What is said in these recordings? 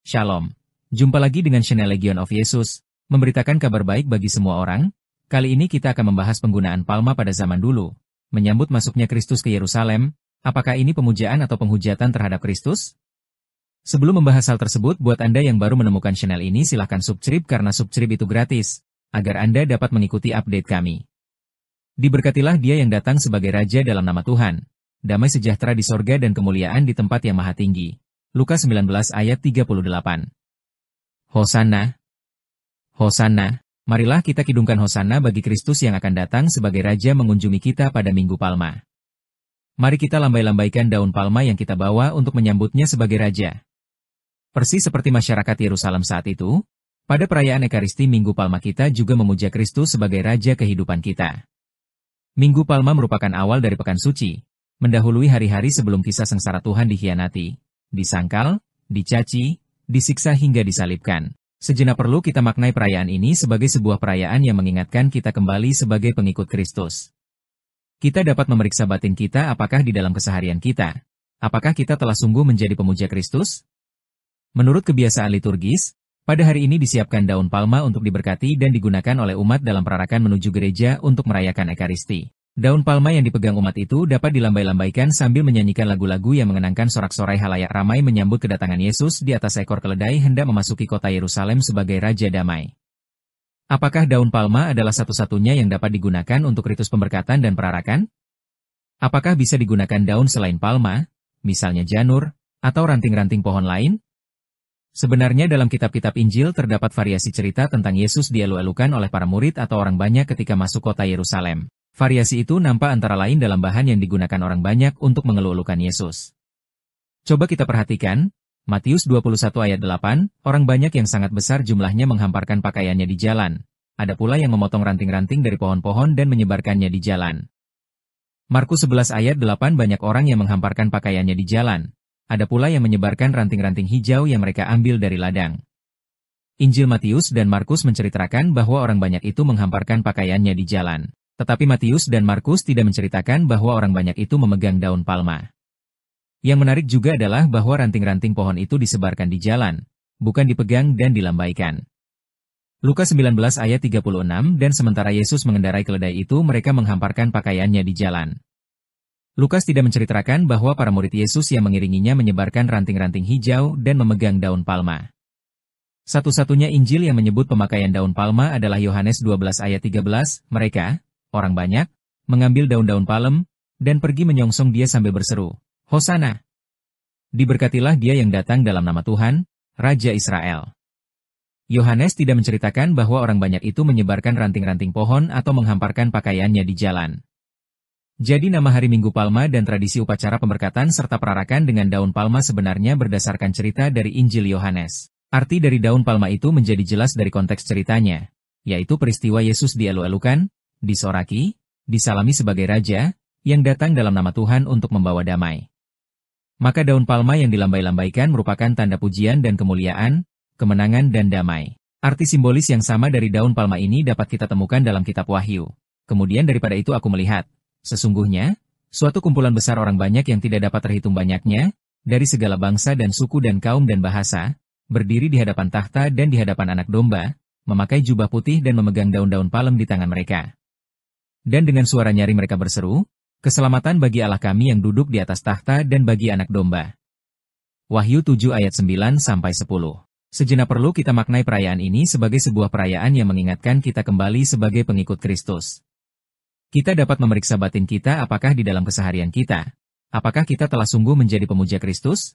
Shalom. Jumpa lagi dengan Channel Legion of Yesus, memberitakan kabar baik bagi semua orang. Kali ini kita akan membahas penggunaan palma pada zaman dulu, menyambut masuknya Kristus ke Yerusalem. Apakah ini pemujaan atau penghujatan terhadap Kristus? Sebelum membahas hal tersebut, buat Anda yang baru menemukan channel ini silahkan subscribe karena subscribe itu gratis, agar Anda dapat mengikuti update kami. Diberkatilah Dia yang datang sebagai Raja dalam nama Tuhan. Damai sejahtera di sorga dan kemuliaan di tempat yang maha tinggi. Lukas 19 ayat 38. Hosanna. Hosanna. Marilah kita kidungkan Hosanna bagi Kristus yang akan datang sebagai Raja mengunjungi kita pada Minggu Palma. Mari kita lambai-lambaikan daun palma yang kita bawa untuk menyambutnya sebagai Raja. Persis seperti masyarakat Yerusalem saat itu, pada perayaan Ekaristi Minggu Palma kita juga memuja Kristus sebagai Raja kehidupan kita. Minggu Palma merupakan awal dari Pekan Suci, mendahului hari-hari sebelum kisah sengsara Tuhan dikhianati, disangkal, dicaci, disiksa hingga disalibkan. Sejenak perlu kita maknai perayaan ini sebagai sebuah perayaan yang mengingatkan kita kembali sebagai pengikut Kristus. Kita dapat memeriksa batin kita apakah di dalam keseharian kita. Apakah kita telah sungguh menjadi pemuja Kristus? Menurut kebiasaan liturgis, pada hari ini disiapkan daun palma untuk diberkati dan digunakan oleh umat dalam perarakan menuju gereja untuk merayakan Ekaristi. Daun palma yang dipegang umat itu dapat dilambai-lambaikan sambil menyanyikan lagu-lagu yang mengenangkan sorak-sorai halayak ramai menyambut kedatangan Yesus di atas ekor keledai hendak memasuki kota Yerusalem sebagai Raja Damai. Apakah daun palma adalah satu-satunya yang dapat digunakan untuk ritus pemberkatan dan perarakan? Apakah bisa digunakan daun selain palma, misalnya janur, atau ranting-ranting pohon lain? Sebenarnya dalam kitab-kitab Injil terdapat variasi cerita tentang Yesus dielu-elukan oleh para murid atau orang banyak ketika masuk kota Yerusalem. Variasi itu nampak antara lain dalam bahan yang digunakan orang banyak untuk mengeluh-elukan Yesus. Coba kita perhatikan, Matius 21 ayat 8, orang banyak yang sangat besar jumlahnya menghamparkan pakaiannya di jalan. Ada pula yang memotong ranting-ranting dari pohon-pohon dan menyebarkannya di jalan. Markus 11 ayat 8, banyak orang yang menghamparkan pakaiannya di jalan. Ada pula yang menyebarkan ranting-ranting hijau yang mereka ambil dari ladang. Injil Matius dan Markus menceritakan bahwa orang banyak itu menghamparkan pakaiannya di jalan. Tetapi Matius dan Markus tidak menceritakan bahwa orang banyak itu memegang daun palma. Yang menarik juga adalah bahwa ranting-ranting pohon itu disebarkan di jalan, bukan dipegang dan dilambaikan. Lukas 19 ayat 36, dan sementara Yesus mengendarai keledai itu mereka menghamparkan pakaiannya di jalan. Lukas tidak menceritakan bahwa para murid Yesus yang mengiringinya menyebarkan ranting-ranting hijau dan memegang daun palma. Satu-satunya Injil yang menyebut pemakaian daun palma adalah Yohanes 12 ayat 13, mereka, orang banyak, mengambil daun-daun palem, dan pergi menyongsong dia sambil berseru, Hosanna! Diberkatilah dia yang datang dalam nama Tuhan, Raja Israel. Yohanes tidak menceritakan bahwa orang banyak itu menyebarkan ranting-ranting pohon atau menghamparkan pakaiannya di jalan. Jadi nama hari Minggu Palma dan tradisi upacara pemberkatan serta perarakan dengan daun palma sebenarnya berdasarkan cerita dari Injil Yohanes. Arti dari daun palma itu menjadi jelas dari konteks ceritanya, yaitu peristiwa Yesus dielu-elukan, disoraki, disalami sebagai Raja, yang datang dalam nama Tuhan untuk membawa damai. Maka daun palma yang dilambai-lambaikan merupakan tanda pujian dan kemuliaan, kemenangan dan damai. Arti simbolis yang sama dari daun palma ini dapat kita temukan dalam kitab Wahyu. Kemudian daripada itu aku melihat, sesungguhnya, suatu kumpulan besar orang banyak yang tidak dapat terhitung banyaknya, dari segala bangsa dan suku dan kaum dan bahasa, berdiri di hadapan tahta dan di hadapan Anak Domba, memakai jubah putih dan memegang daun-daun palem di tangan mereka. Dan dengan suara nyaring mereka berseru, keselamatan bagi Allah kami yang duduk di atas tahta dan bagi Anak Domba. Wahyu 7 ayat 9-10. Sejenak perlu kita maknai perayaan ini sebagai sebuah perayaan yang mengingatkan kita kembali sebagai pengikut Kristus. Kita dapat memeriksa batin kita apakah di dalam keseharian kita. Apakah kita telah sungguh menjadi pemuja Kristus?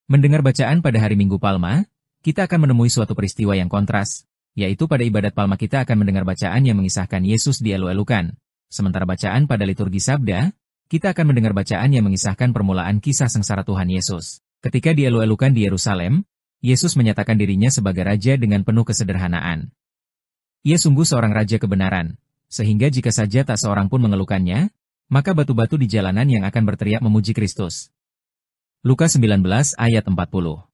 Mendengar bacaan pada hari Minggu Palma, kita akan menemui suatu peristiwa yang kontras. Yaitu pada ibadat Palma kita akan mendengar bacaan yang mengisahkan Yesus dielu-elukan. Sementara bacaan pada liturgi Sabda, kita akan mendengar bacaan yang mengisahkan permulaan kisah sengsara Tuhan Yesus. Ketika dielu-elukan di Yerusalem, Yesus menyatakan dirinya sebagai Raja dengan penuh kesederhanaan. Ia sungguh seorang Raja kebenaran, sehingga jika saja tak seorang pun mengeluhkannya, maka batu-batu di jalanan yang akan berteriak memuji Kristus. Lukas 19 ayat 40.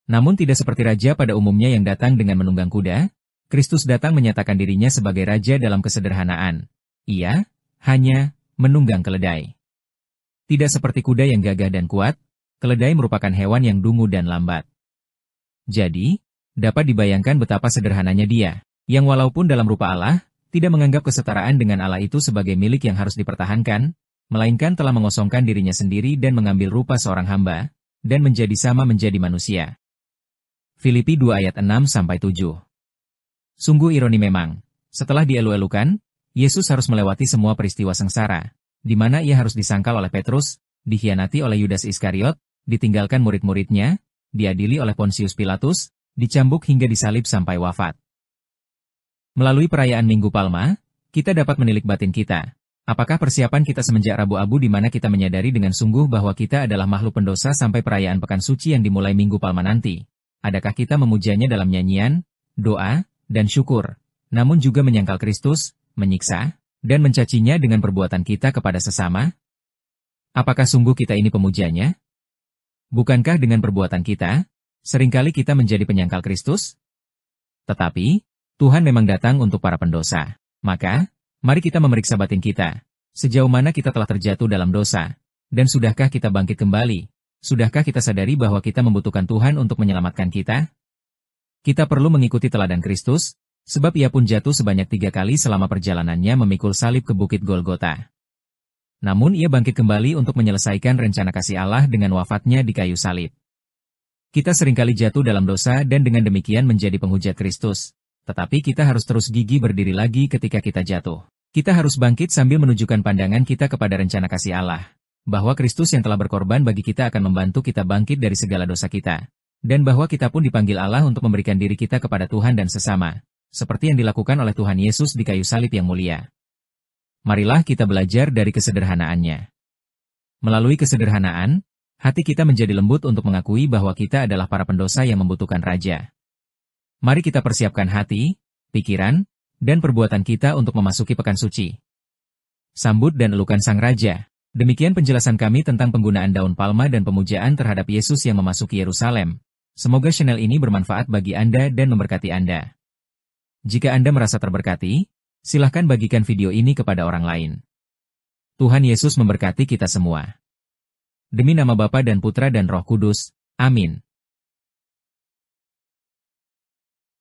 Namun tidak seperti raja pada umumnya yang datang dengan menunggang kuda, Kristus datang menyatakan dirinya sebagai Raja dalam kesederhanaan. Ia hanya menunggang keledai. Tidak seperti kuda yang gagah dan kuat, keledai merupakan hewan yang dungu dan lambat. Jadi, dapat dibayangkan betapa sederhananya Dia, yang walaupun dalam rupa Allah, tidak menganggap kesetaraan dengan Allah itu sebagai milik yang harus dipertahankan, melainkan telah mengosongkan dirinya sendiri dan mengambil rupa seorang hamba, dan menjadi sama menjadi manusia. Filipi 2 ayat 6-7. Sungguh ironi memang, setelah dielu-elukan, Yesus harus melewati semua peristiwa sengsara, di mana ia harus disangkal oleh Petrus, dikhianati oleh Yudas Iskariot, ditinggalkan murid-muridnya, diadili oleh Pontius Pilatus, dicambuk hingga disalib sampai wafat. Melalui perayaan Minggu Palma, kita dapat menilik batin kita. Apakah persiapan kita semenjak Rabu Abu di mana kita menyadari dengan sungguh bahwa kita adalah makhluk pendosa sampai perayaan Pekan Suci yang dimulai Minggu Palma nanti? Adakah kita memujanya dalam nyanyian, doa, dan syukur, namun juga menyangkal Kristus, menyiksa, dan mencacinya dengan perbuatan kita kepada sesama? Apakah sungguh kita ini pemujanya? Bukankah dengan perbuatan kita, seringkali kita menjadi penyangkal Kristus? Tetapi, Tuhan memang datang untuk para pendosa. Maka, mari kita memeriksa batin kita. Sejauh mana kita telah terjatuh dalam dosa? Dan sudahkah kita bangkit kembali? Sudahkah kita sadari bahwa kita membutuhkan Tuhan untuk menyelamatkan kita? Kita perlu mengikuti teladan Kristus, sebab ia pun jatuh sebanyak 3 kali selama perjalanannya memikul salib ke Bukit Golgota. Namun ia bangkit kembali untuk menyelesaikan rencana kasih Allah dengan wafatnya di kayu salib. Kita seringkali jatuh dalam dosa dan dengan demikian menjadi penghujat Kristus. Tetapi kita harus terus gigih berdiri lagi ketika kita jatuh. Kita harus bangkit sambil menunjukkan pandangan kita kepada rencana kasih Allah. Bahwa Kristus yang telah berkorban bagi kita akan membantu kita bangkit dari segala dosa kita. Dan bahwa kita pun dipanggil Allah untuk memberikan diri kita kepada Tuhan dan sesama. Seperti yang dilakukan oleh Tuhan Yesus di kayu salib yang mulia. Marilah kita belajar dari kesederhanaannya. Melalui kesederhanaan, hati kita menjadi lembut untuk mengakui bahwa kita adalah para pendosa yang membutuhkan Raja. Mari kita persiapkan hati, pikiran, dan perbuatan kita untuk memasuki Pekan Suci. Sambut dan elukan Sang Raja. Demikian penjelasan kami tentang penggunaan daun palma dan pemujaan terhadap Yesus yang memasuki Yerusalem. Semoga channel ini bermanfaat bagi Anda dan memberkati Anda. Jika Anda merasa terberkati, silahkan bagikan video ini kepada orang lain. Tuhan Yesus memberkati kita semua. Demi nama Bapa dan Putra dan Roh Kudus. Amin.